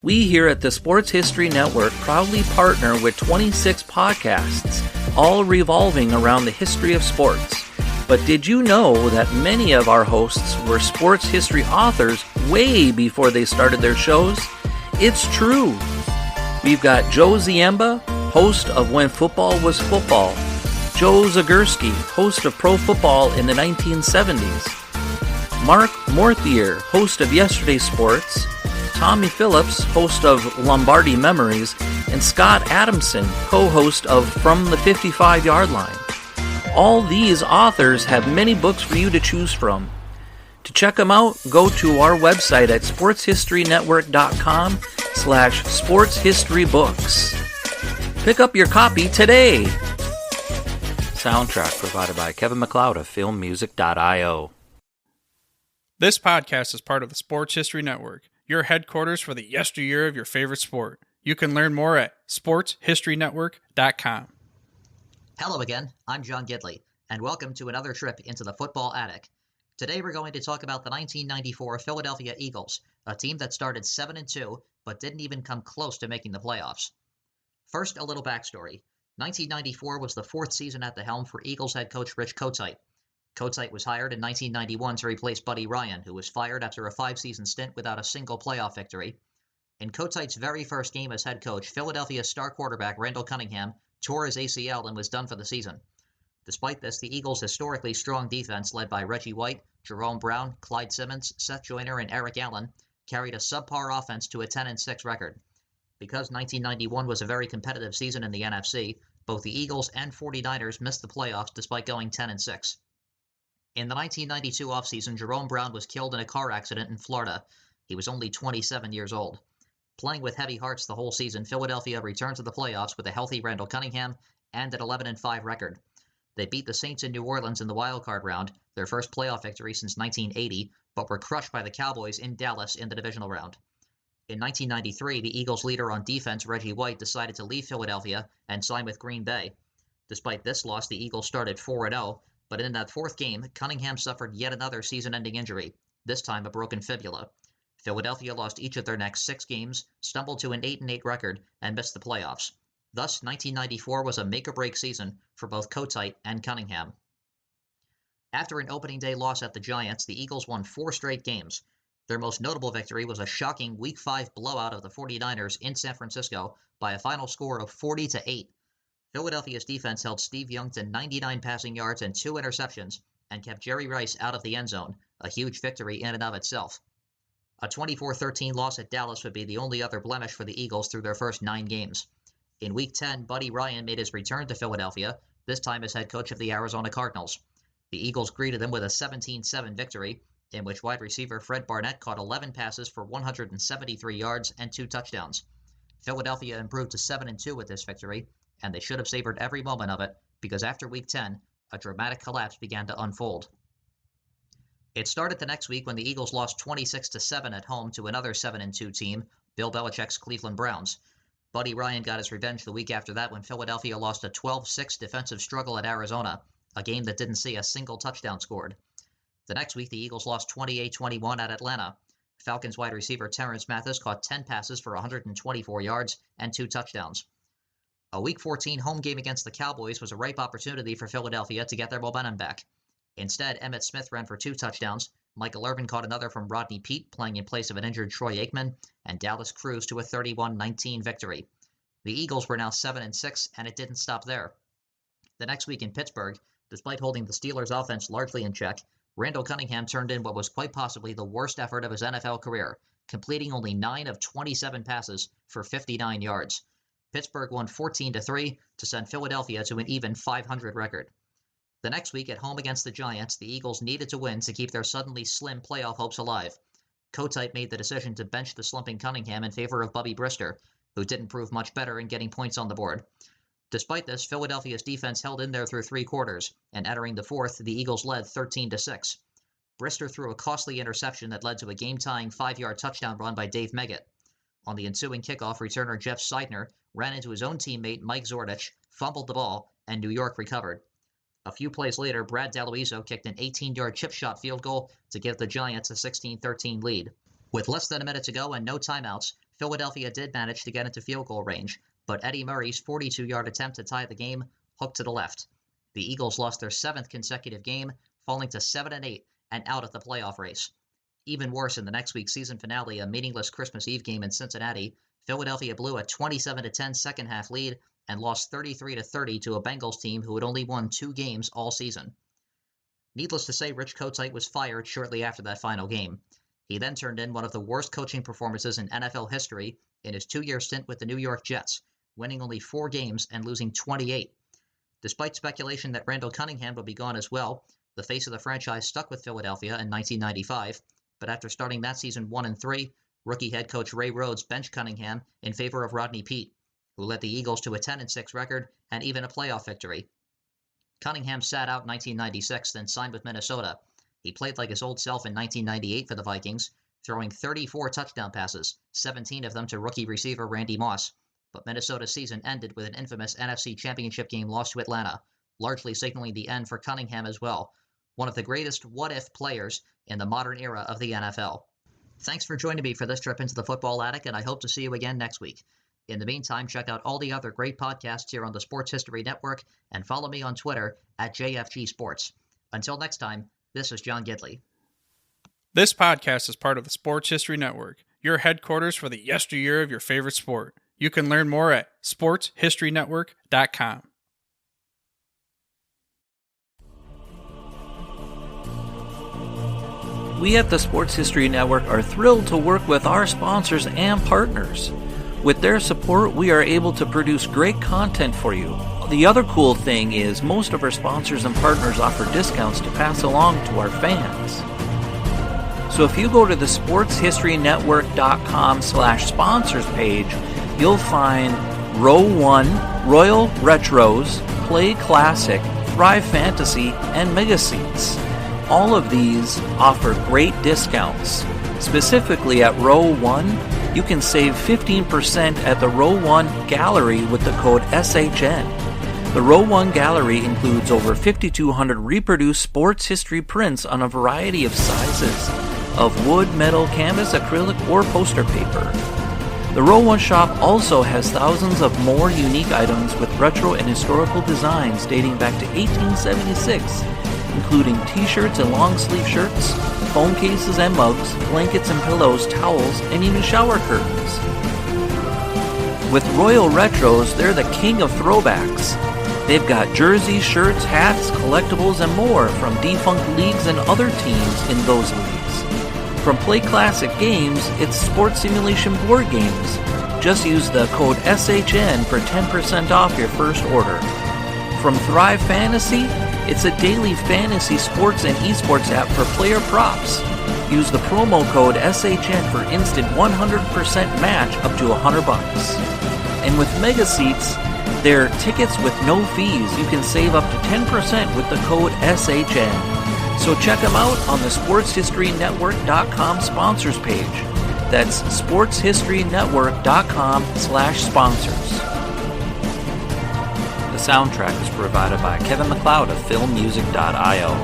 We here at the Sports History Network proudly partner with 26 podcasts, all revolving around the history of sports. But did you know that many of our hosts were sports history authors way before they started their shows? It's true. We've got Joe Ziemba, host of When Football Was Football, Joe Zagurski, host of Pro Football in the 1970s, Mark Morthier, host of Yesterday Sports, Tommy Phillips, host of Lombardi Memories, and Scott Adamson, co-host of From the 55-Yard Line. All these authors have many books for you to choose from. To check them out, go to our website at sportshistorynetwork.com/sportshistorybooks. Pick up your copy today. Soundtrack provided by Kevin MacLeod of filmmusic.io. This podcast is part of the Sports History Network, your headquarters for the yesteryear of your favorite sport. You can learn more at sportshistorynetwork.com. Hello again, I'm John Gidley, and welcome to another trip into the football attic. Today we're going to talk about the 1994 Philadelphia Eagles, a team that started 7-2 but didn't even come close to making the playoffs. First, a little backstory. 1994 was the fourth season at the helm for Eagles head coach Rich Kotite. Kotite was hired in 1991 to replace Buddy Ryan, who was fired after a 5-season stint without a single playoff victory. In Kotite's very first game as head coach, Philadelphia's star quarterback Randall Cunningham tore his ACL and was done for the season. Despite this, the Eagles' historically strong defense, led by Reggie White, Jerome Brown, Clyde Simmons, Seth Joyner, and Eric Allen, carried a subpar offense to a 10-6 record. Because 1991 was a very competitive season in the NFC, both the Eagles and 49ers missed the playoffs despite going 10-6. In the 1992 offseason, Jerome Brown was killed in a car accident in Florida. He was only 27 years old. Playing with heavy hearts the whole season, Philadelphia returned to the playoffs with a healthy Randall Cunningham and an 11-5 record. They beat the Saints in New Orleans in the wildcard round, their first playoff victory since 1980, but were crushed by the Cowboys in Dallas in the divisional round. In 1993, the Eagles' leader on defense, Reggie White, decided to leave Philadelphia and sign with Green Bay. Despite this loss, the Eagles started 4-0, but in that fourth game, Cunningham suffered yet another season-ending injury, this time a broken fibula. Philadelphia lost each of their next 6 games, stumbled to an 8-8 record, and missed the playoffs. Thus, 1994 was a make-or-break season for both Kotite and Cunningham. After an opening day loss at the Giants, the Eagles won 4 straight games. Their most notable victory was a shocking Week 5 blowout of the 49ers in San Francisco by a final score of 40-8. Philadelphia's defense held Steve Young to 99 passing yards and 2 interceptions and kept Jerry Rice out of the end zone, a huge victory in and of itself. A 24-13 loss at Dallas would be the only other blemish for the Eagles through their first 9 games. In Week 10, Buddy Ryan made his return to Philadelphia, this time as head coach of the Arizona Cardinals. The Eagles greeted him with a 17-7 victory, in which wide receiver Fred Barnett caught 11 passes for 173 yards and 2 touchdowns. Philadelphia improved to 7-2 with this victory, and they should have savored every moment of it, because after Week 10, a dramatic collapse began to unfold. It started the next week when the Eagles lost 26-7 at home to another 7-2 team, Bill Belichick's Cleveland Browns. Buddy Ryan got his revenge the week after that when Philadelphia lost a 12-6 defensive struggle at Arizona, a game that didn't see a single touchdown scored. The next week, the Eagles lost 28-21 at Atlanta. Falcons wide receiver Terrence Mathis caught 10 passes for 124 yards and 2 touchdowns. A Week 14 home game against the Cowboys was a ripe opportunity for Philadelphia to get their momentum back. Instead, Emmitt Smith ran for 2 touchdowns, Michael Irvin caught another from Rodney Peete, playing in place of an injured Troy Aikman, and Dallas cruised to a 31-19 victory. The Eagles were now 7-6, and it didn't stop there. The next week in Pittsburgh, despite holding the Steelers' offense largely in check, Randall Cunningham turned in what was quite possibly the worst effort of his NFL career, completing only 9 of 27 passes for 59 yards. Pittsburgh won 14-3 to send Philadelphia to an even 500 record. The next week at home against the Giants, the Eagles needed to win to keep their suddenly slim playoff hopes alive. Kotite made the decision to bench the slumping Cunningham in favor of Bubby Brister, who didn't prove much better in getting points on the board. Despite this, Philadelphia's defense held in there through 3 quarters, and entering the fourth, the Eagles led 13-6. Brister threw a costly interception that led to a game-tying 5-yard touchdown run by Dave Meggett. On the ensuing kickoff, returner Jeff Seidner ran into his own teammate Mike Zordich, fumbled the ball, and New York recovered. A few plays later, Brad D'Aloiso kicked an 18-yard chip shot field goal to give the Giants a 16-13 lead. With less than a minute to go and no timeouts, Philadelphia did manage to get into field goal range, but Eddie Murray's 42-yard attempt to tie the game hooked to the left. The Eagles lost their 7th consecutive game, falling to 7-8 and out of the playoff race. Even worse, in the next week's season finale, a meaningless Christmas Eve game in Cincinnati, Philadelphia blew a 27-10 second-half lead and lost 33-30 to a Bengals team who had only won 2 games all season. Needless to say, Rich Kotite was fired shortly after that final game. He then turned in one of the worst coaching performances in NFL history in his 2-year stint with the New York Jets, winning only 4 games and losing 28. Despite speculation that Randall Cunningham would be gone as well, the face of the franchise stuck with Philadelphia in 1995, but after starting that season 1-3, rookie head coach Ray Rhodes benched Cunningham in favor of Rodney Peete, who led the Eagles to a 10-6 record and even a playoff victory. Cunningham sat out 1996, then signed with Minnesota. He played like his old self in 1998 for the Vikings, throwing 34 touchdown passes, 17 of them to rookie receiver Randy Moss. But Minnesota's season ended with an infamous NFC Championship game lost to Atlanta, largely signaling the end for Cunningham as well, one of the greatest what-if players in the modern era of the NFL. Thanks for joining me for this trip into the Football Attic, and I hope to see you again next week. In the meantime, check out all the other great podcasts here on the Sports History Network and follow me on Twitter at JFG Sports. Until next time, this is John Gidley. This podcast is part of the Sports History Network, your headquarters for the yesteryear of your favorite sport. You can learn more at sportshistorynetwork.com. We at the Sports History Network are thrilled to work with our sponsors and partners. With their support, we are able to produce great content for you. The other cool thing is most of our sponsors and partners offer discounts to pass along to our fans. So if you go to the sportshistorynetwork.com/sponsors page, you'll find Row 1, Royal Retros, Play Classic, Thrive Fantasy, and Mega Seats. All of these offer great discounts. Specifically at Row 1, you can save 15% at the Row 1 Gallery with the code SHN. The Row 1 Gallery includes over 5,200 reproduced sports history prints on a variety of sizes of wood, metal, canvas, acrylic, or poster paper. The Row 1 shop also has thousands of more unique items with retro and historical designs dating back to 1876, including t-shirts and long-sleeve shirts, phone cases and mugs, blankets and pillows, towels, and even shower curtains. With Royal Retros, they're the king of throwbacks. They've got jerseys, shirts, hats, collectibles, and more from defunct leagues and other teams in those leagues. From Play Classic Games, it's sports simulation board games. Just use the code SHN for 10% off your first order. From Thrive Fantasy, it's a daily fantasy sports and esports app for player props. Use the promo code SHN for instant 100% match up to $100. And with Mega Seats, they're tickets with no fees. You can save up to 10% with the code SHN. So check them out on the sportshistorynetwork.com sponsors page. That's sportshistorynetwork.com/sponsors. The soundtrack is provided by Kevin MacLeod of filmmusic.io.